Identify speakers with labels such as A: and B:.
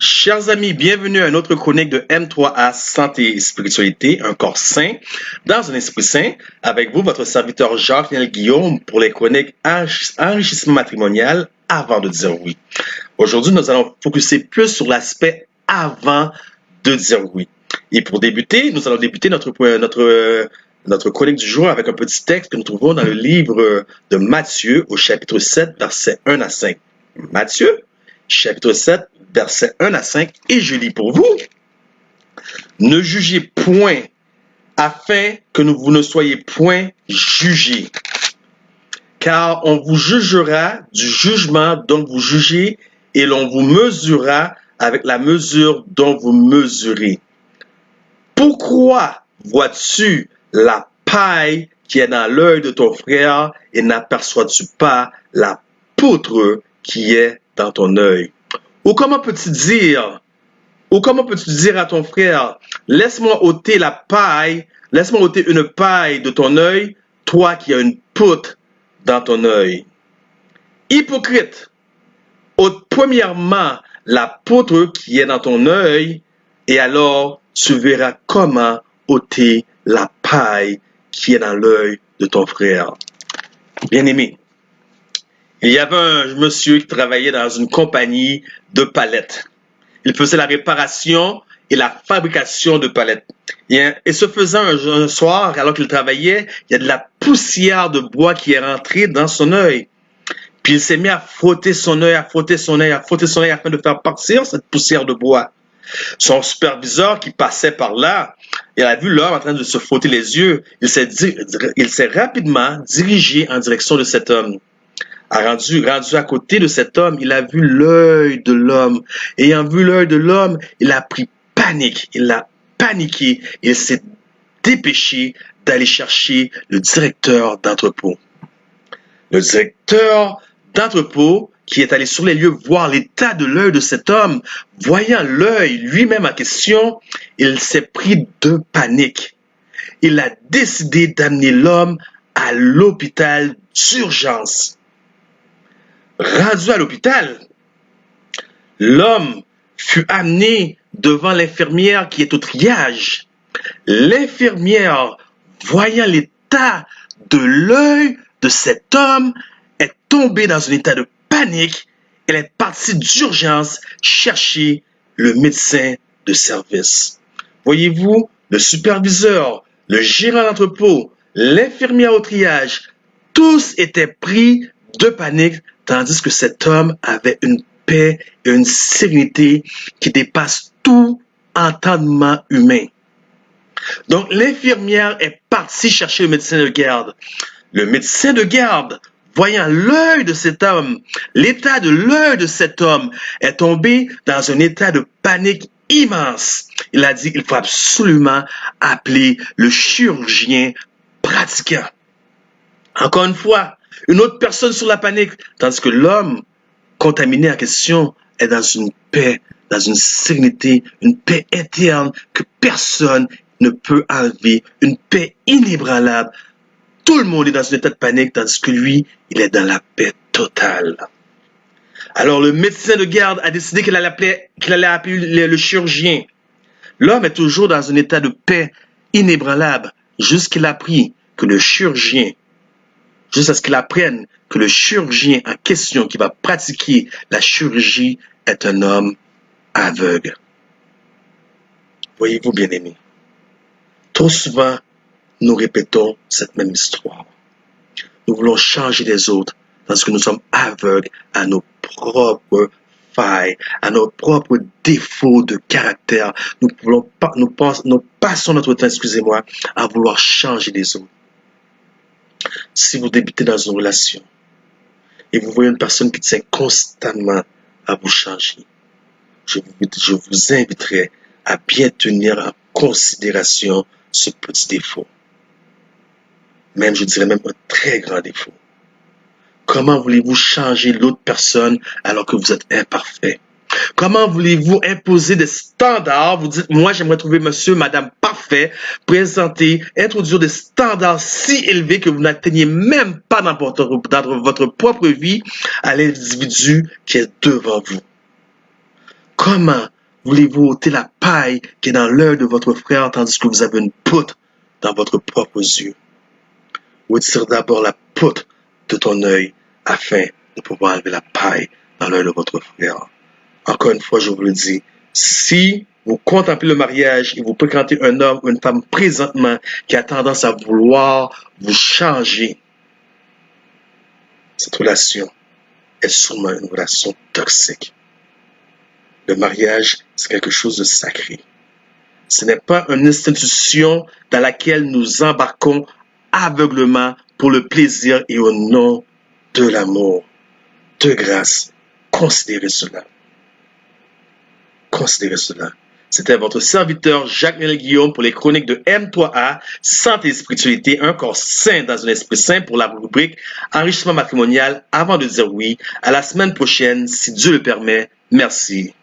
A: Chers amis, bienvenue à une autre chronique de M3A Santé et Spiritualité, un corps sain, dans un esprit sain, avec vous, votre serviteur Jacques-Niel Guillaume, pour les chroniques enrichissement matrimonial avant de dire oui. Aujourd'hui, nous allons focuser plus sur l'aspect avant de dire oui. Et pour débuter, nous allons débuter notre chronique du jour avec un petit texte que nous trouvons dans le livre de Matthieu au chapitre 7, versets 1 à 5. Matthieu, chapitre 7, versets 1 à 5, et je lis pour vous. Ne jugez point, afin que vous ne soyez point jugés. Car on vous jugera du jugement dont vous jugez, et l'on vous mesurera avec la mesure dont vous mesurez. Pourquoi vois-tu la paille qui est dans l'œil de ton frère et n'aperçois-tu pas la poutre qui est dans ton œil? Ou comment peux-tu dire à ton frère, laisse-moi ôter une paille de ton œil, toi qui as une poutre dans ton œil? Hypocrite, ôte premièrement la poutre qui est dans ton œil, et alors tu verras comment ôter la paille qui est dans l'œil de ton frère. Bien-aimé, il y avait un monsieur qui travaillait dans une compagnie de palettes. Il faisait la réparation et la fabrication de palettes. Et ce faisant, un soir, alors qu'il travaillait, il y a de la poussière de bois qui est rentrée dans son œil. Puis il s'est mis à frotter son œil, afin de faire partir cette poussière de bois. Son superviseur qui passait par là, il a vu l'homme en train de se frotter les yeux. Il s'est rapidement dirigé en direction de cet homme. Rendu à côté de cet homme, il a vu l'œil de l'homme. Ayant vu l'œil de l'homme, il a pris panique. Il a paniqué. Il s'est dépêché d'aller chercher le directeur d'entrepôt. Le directeur d'entrepôt qui est allé sur les lieux voir l'état de l'œil de cet homme, voyant l'œil lui-même en question, il s'est pris de panique. Il a décidé d'amener l'homme à l'hôpital d'urgence. Rendu à l'hôpital, l'homme fut amené devant l'infirmière qui est au triage. L'infirmière, voyant l'état de l'œil de cet homme, est tombée dans un état de panique. Elle est partie d'urgence chercher le médecin de service. Voyez-vous, le superviseur, le gérant d'entrepôt, l'infirmière au triage, tous étaient pris de panique, tandis que cet homme avait une paix et une sérénité qui dépassent tout entendement humain. Donc l'infirmière est partie chercher le médecin de garde. Le médecin de garde, voyant l'œil de cet homme, l'état de l'œil de cet homme, est tombé dans un état de panique immense. Il a dit qu'il faut absolument appeler le chirurgien pratiquant. Encore une fois, une autre personne sur la panique, tandis que l'homme contaminé en question est dans une paix, dans une sérénité, une paix interne que personne ne peut enlever, une paix inébranlable. Tout le monde est dans un état de panique, tandis que lui, il est dans la paix totale. Alors le médecin de garde a décidé qu'il allait appeler le chirurgien. L'homme est toujours dans un état de paix inébranlable, jusqu'à ce qu'il apprenne que le chirurgien en question qui va pratiquer la chirurgie est un homme aveugle. Voyez-vous, bien-aimés, trop souvent, nous répétons cette même histoire. Nous voulons changer les autres parce que nous sommes aveugles à nos propres failles, à nos propres défauts de caractère. Nous passons notre temps, à vouloir changer les autres. Si vous débutez dans une relation et vous voyez une personne qui tient constamment à vous changer, je vous inviterai à bien tenir en considération ce petit défaut. Je dirais même un très grand défaut. Comment voulez-vous changer l'autre personne alors que vous êtes imparfait? Comment voulez-vous imposer des standards? Vous dites, moi j'aimerais trouver monsieur, madame parfait, introduire des standards si élevés que vous n'atteignez même pas dans votre propre vie à l'individu qui est devant vous. Comment voulez-vous ôter la paille qui est dans l'œil de votre frère tandis que vous avez une poutre dans votre propre yeux? Retire d'abord la poutre de ton œil afin de pouvoir enlever la paille dans l'œil de votre frère. Encore une fois, je vous le dis, si vous contemplez le mariage et vous fréquentez un homme ou une femme présentement qui a tendance à vouloir vous changer, cette relation est sûrement une relation toxique. Le mariage, c'est quelque chose de sacré. Ce n'est pas une institution dans laquelle nous embarquons aveuglement pour le plaisir et au nom de l'amour. De grâce, considérez cela. Considérez cela. C'était votre serviteur Jacques-Néel Guillaume pour les chroniques de M3A, Santé et Spiritualité, un corps sain dans un esprit sain pour la rubrique Enrichissement matrimonial. Avant de dire oui, à la semaine prochaine, si Dieu le permet. Merci.